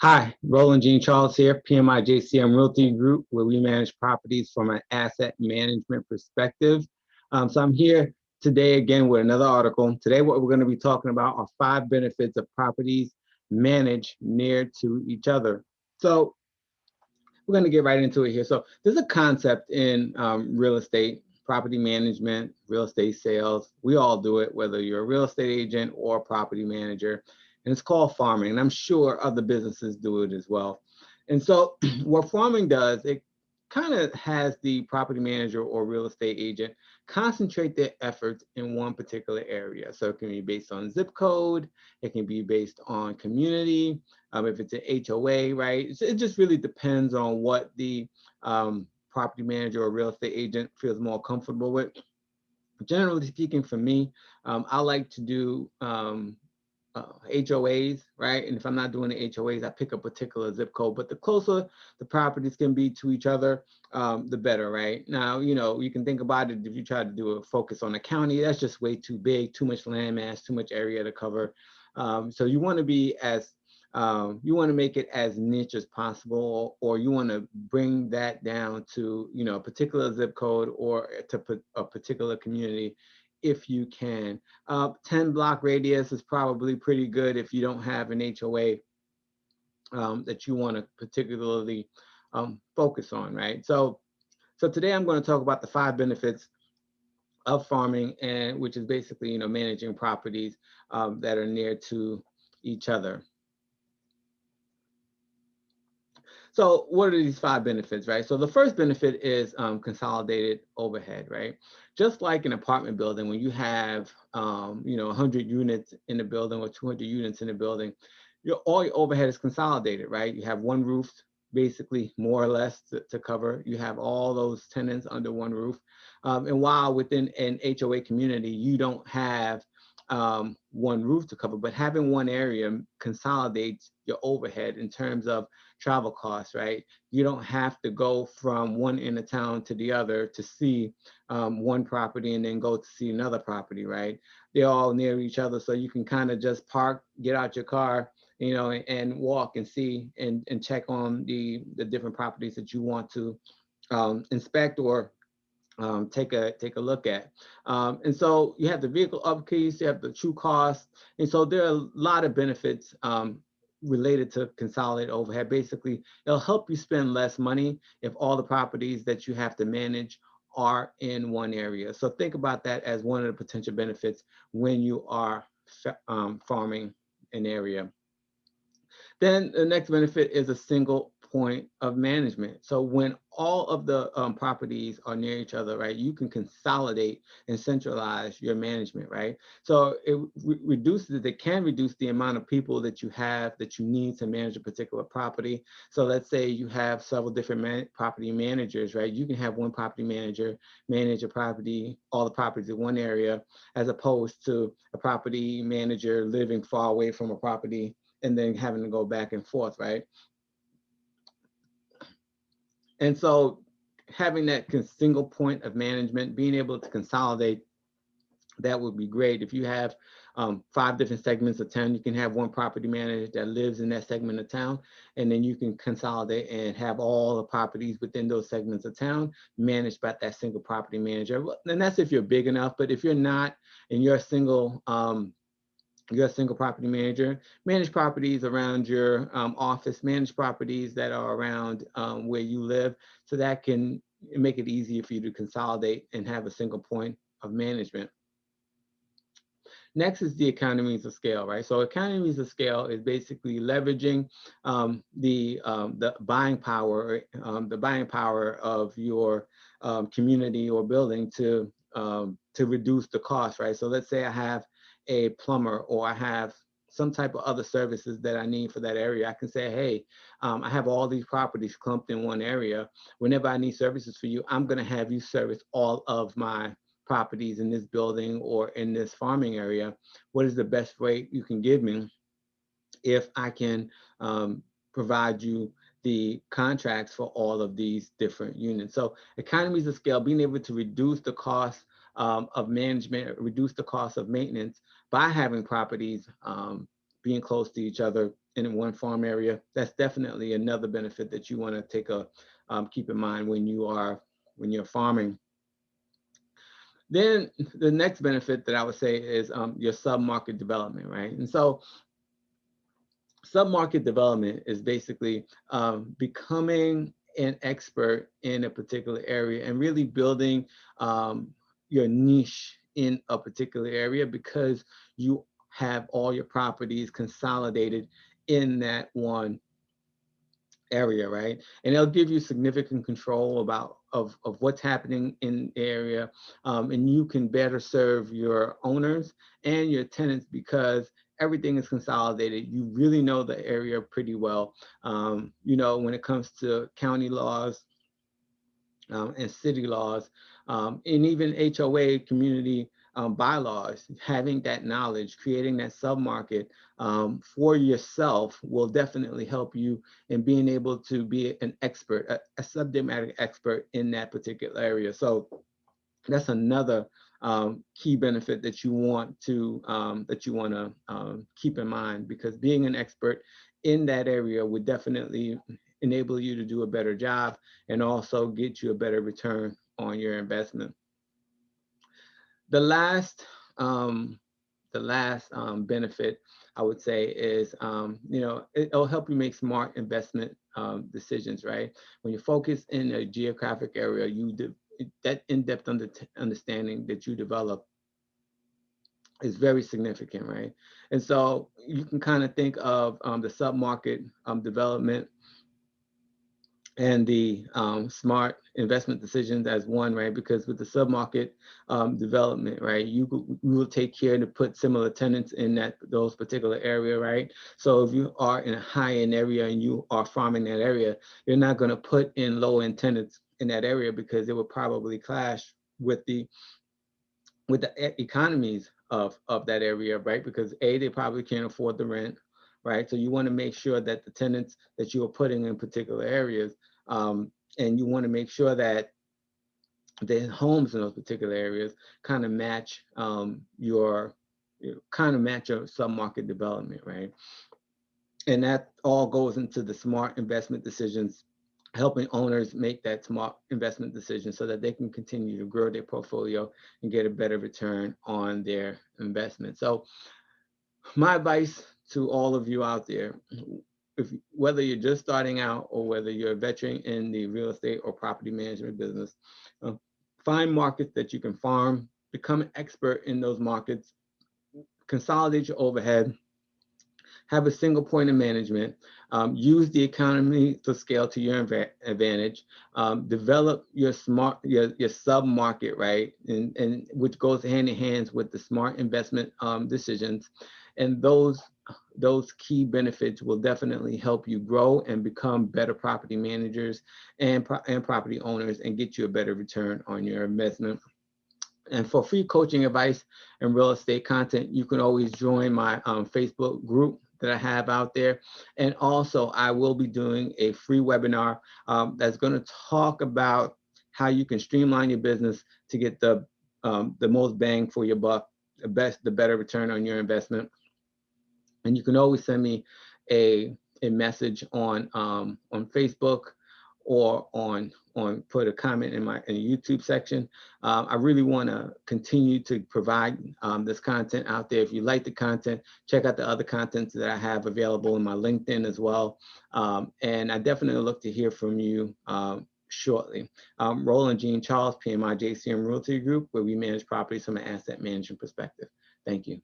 Hi, Roland Jean Charles here, PMI JCM Realty Group, where we manage properties from an asset management perspective. So I'm here today again with another article. Today, what we're going to be talking about are 5 benefits of properties managed near to each other. So we're going to get right into it here. So there's a concept in real estate, property management, real estate sales. We all do it, whether you're a real estate agent or a property manager, and it's called farming. And I'm sure other businesses do it as well. And so what farming does, it kind of has the property manager or real estate agent concentrate their efforts in one particular area. So it can be based on zip code, it can be based on community, if it's an HOA, right? It just really depends on what the property manager or real estate agent feels more comfortable with. Generally speaking, for me, I like to do HOAs, right? And if I'm not doing the HOAs, I pick a particular zip code. But the closer the properties can be to each other, the better, right? Now, you can think about it. If you try to do a focus on a county, that's just way too big, too much land mass, too much area to cover. So you want to be as you want to make it as niche as possible, or you want to bring that down to a particular zip code or to a particular community if you can. 10 block radius is probably pretty good if you don't have an HOA that you want to particularly focus on, right? So today I'm going to talk about the 5 benefits of farming, and which is basically managing properties that are near to each other. So what are these 5 benefits, right? So the first benefit is consolidated overhead, right? Just like an apartment building, when you have 100 units in a building or 200 units in a building, all your overhead is consolidated, right? You have one roof, basically more or less to cover. You have all those tenants under one roof. And while within an HOA community, you don't have one roof to cover, but having one area consolidates your overhead in terms of travel costs, right? You don't have to go from one end of town to the other to see one property and then go to see another property, right? They're all near each other, so you can kind of just park, get out your car, and walk and see and check on the different properties that you want to inspect or take a look at. And so you have the vehicle upkeep, you have the true cost, and so there are a lot of benefits related to consolidated overhead. Basically, it'll help you spend less money if all the properties that you have to manage are in one area. So think about that as one of the potential benefits when you are farming an area. Then the next benefit is a single point of management. So when all of the properties are near each other, right, you can consolidate and centralize your management, right? So it can reduce the amount of people that you have that you need to manage a particular property. So let's say you have several different property managers, right? You can have one property manager manage a property, all the properties in one area, as opposed to a property manager living far away from a property and then having to go back and forth, right? And so having that single point of management, being able to consolidate, that would be great. If you have 5 different segments of town, you can have one property manager that lives in that segment of town, and then you can consolidate and have all the properties within those segments of town managed by that single property manager. And that's if you're big enough, but if you're not and you're a single property manager, manage properties around your office, manage properties that are around where you live, so that can make it easier for you to consolidate and have a single point of management. Next is the economies of scale, right? So economies of scale is basically leveraging the buying power of your community or building to reduce the cost, right? So let's say I have a plumber or I have some type of other services that I need for that area. I can say, hey, I have all these properties clumped in one area. Whenever I need services for you, I'm going to have you service all of my properties in this building or in this farming area. What is the best rate you can give me if I can provide you the contracts for all of these different units? So economies of scale, being able to reduce the cost of management, reduce the cost of maintenance by having properties being close to each other in one farm area, that's definitely another benefit that you want to keep in mind when you're farming. Then the next benefit that I would say is your sub-market development, right? And so sub-market development is basically becoming an expert in a particular area and really building your niche in a particular area because you have all your properties consolidated in that one area, right? And it'll give you significant control of what's happening in the area, and you can better serve your owners and your tenants because everything is consolidated. You really know the area pretty well. When it comes to county laws and city laws, and even HOA community bylaws, having that knowledge, creating that submarket for yourself will definitely help you in being able to be an expert, a subject matter expert in that particular area. So that's another key benefit that you want to keep in mind, because being an expert in that area would definitely enable you to do a better job and also get you a better return on your investment. The last benefit I would say is, it'll help you make smart investment decisions, right? When you focus in a geographic area, that in-depth understanding that you develop is very significant, right? And so you can kind of think of the sub-market development and the smart investment decisions as one, right? Because with the submarket development, right, you will take care to put similar tenants in those particular area, right? So if you are in a high-end area and you are farming that area, you're not going to put in low-end tenants in that area because it would probably clash with the economies of that area, right? Because they probably can't afford the rent, right? So you want to make sure that the tenants that you are putting in particular areas, and you want to make sure that the homes in those particular areas kind of match your sub-market development, right? And that all goes into the smart investment decisions, helping owners make that smart investment decision so that they can continue to grow their portfolio and get a better return on their investment. So my advice to all of you out there, whether you're just starting out or whether you're a veteran in the real estate or property management business, find markets that you can farm, become an expert in those markets, consolidate your overhead, have a single point of management, use the economy to scale to your advantage, develop your sub-market, right? And which goes hand in hand with the smart investment decisions. And those key benefits will definitely help you grow and become better property managers and property owners and get you a better return on your investment. And for free coaching advice and real estate content, you can always join my Facebook group that I have out there. And also I will be doing a free webinar that's going to talk about how you can streamline your business to get the most bang for your buck, the better return on your investment. And you can always send me a message on Facebook or put a comment in the YouTube section. I really want to continue to provide this content out there. If you like the content, check out the other content that I have available in my LinkedIn as well. And I definitely look to hear from you shortly. Roland Jean Charles, PMI JCM Realty Group, where we manage properties from an asset management perspective. Thank you.